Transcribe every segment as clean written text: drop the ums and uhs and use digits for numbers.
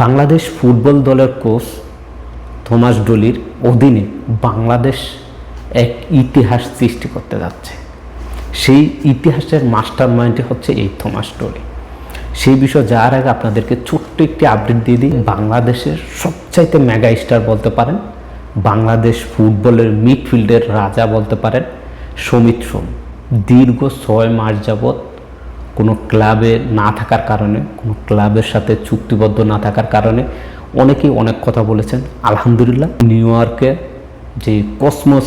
Bangladesh football দলের coach Thomas ডলির অধীনে বাংলাদেশ এক ইতিহাস সৃষ্টি করতে যাচ্ছে। সেই ইতিহাসের মাস্টার মাইন্ডই হচ্ছে এই থমাস ডলি। সেই বিষয়ে যাওয়ার আগে আপনাদেরকে ছোট্ট একটি আপডেট দিয়ে দিই। বাংলাদেশের সবচাইতে মেগা স্টার বলতে পারেন, বাংলাদেশ ফুটবলের মিডফিল্ডের রাজা বলতে পারেন সমিত সোম দীর্ঘ 6 মাস যাবৎ কোনো ক্লাবে না থাকার কারণে, কোনো ক্লাবের সাথে চুক্তিবদ্ধ না থাকার কারণে অনেকেই অনেক কথা বলেছেন। আলহামদুলিল্লাহ, নিউ ইয়র্কে যে কসমস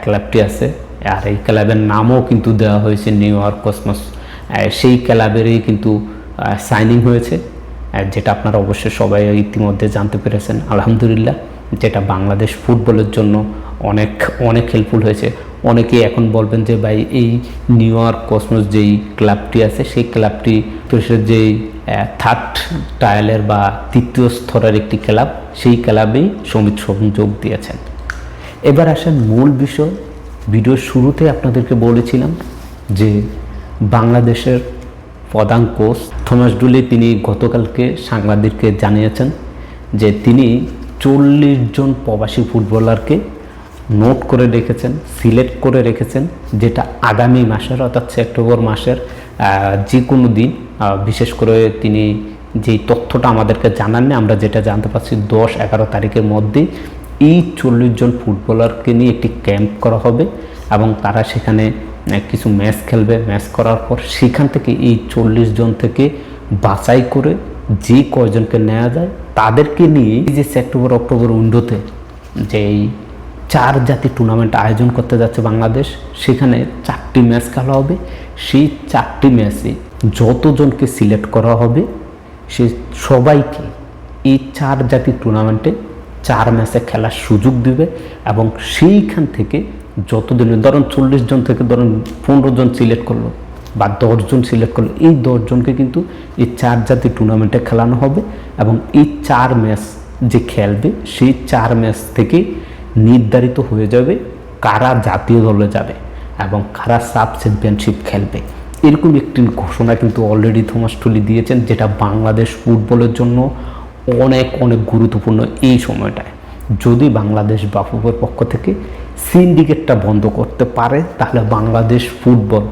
ক্লাবটি আছে, আর এই ক্লাবের নামও কিন্তু দেওয়া হয়েছে নিউ ইয়র্ক কসমস, সেই ক্লাবেরই কিন্তু সাইনিং হয়েছে, যেটা আপনারা অবশ্যই সবাই ইতিমধ্যে জানতে পেরেছেন। আলহামদুলিল্লাহ, যেটা বাংলাদেশ ফুটবলের জন্য অনেক অনেক হেল্পফুল হয়েছে। অনেকেই এখন বলবেন যে ভাই, এই নিউ ইয়র্ক কসমস যেই ক্লাবটি আছে, সেই ক্লাবটি দেশের যেই থার্ড টায়ালের বা তৃতীয় স্তরের একটি ক্লাব, সেই ক্লাবেই সমিত সোম যোগ দিয়েছেন। এবার আসেন মূল বিষয়। ভিডিওর শুরুতে আপনাদেরকে বলেছিলাম যে বাংলাদেশের প্রধান কোচ থমাস ডলি তিনি গতকালকে সাংবাদিককে জানিয়েছেন যে তিনি 40 জন প্রবাসী ফুটবলারকে নোট করে রেখেছেন, সিলেক্ট করে রেখেছেন, যেটা আগামী মাসের অর্থাৎ সেপ্টেম্বর মাসের যে কোনো দিন, বিশেষ করে তিনি যেই তথ্যটা আমাদেরকে জানাননি, আমরা যেটা জানতে পারছি 10-11 তারিখের মধ্যেই এই 40 জন ফুটবলারকে নিয়ে একটি ক্যাম্প করা হবে এবং তারা সেখানে কিছু ম্যাচ খেলবে। ম্যাচ করার পর সেখান থেকে এই 40 জন থেকে বাছাই করে যে কয়জনকে নেওয়া যায় তাদেরকে নিয়ে যে সেপ্টেম্বর অক্টোবর উইন্ডোতে যেই 4 জাতি টুর্নামেন্ট আয়োজন করতে যাচ্ছে বাংলাদেশ, সেখানে 4টি ম্যাচ খেলা হবে। সেই 4টি ম্যাচে যতজনকে সিলেক্ট করা হবে সে সবাইকে এই 4 জাতি টুর্নামেন্টে 4 ম্যাচে খেলার সুযোগ দিবে এবং সেইখান থেকে যতদিনের, ধরুন 40 জন থেকে ধরুন 15 জন সিলেক্ট করলো বা 10 জন সিলেক্ট করলো, এই 10 জনকে কিন্তু এই 4 জাতি টুর্নামেন্টে খেলানো হবে এবং এই 4 ম্যাচ যে খেলবে সেই 4 ম্যাচ থেকে নির্ধারিত হয়ে যাবে কারা জাতীয় দলে যাবে এবং কারা সাব চ্যাম্পিয়নশিপ খেলবে। এরকম একটি ঘোষণা কিন্তু অলরেডি থমাস ডলি দিয়েছেন, যেটা বাংলাদেশ ফুটবলের জন্য অনেক অনেক গুরুত্বপূর্ণ। এই সময়টায় যদি বাংলাদেশ বাফুফের পক্ষ থেকে সিন্ডিকেটটা বন্ধ করতে পারে, তাহলে বাংলাদেশ ফুটবল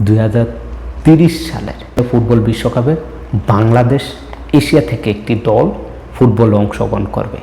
2030 সালের ফুটবল বিশ্বকাপে বাংলাদেশ এশিয়া থেকে একটি দল ফুটবলে অংশগ্রহণ করবে।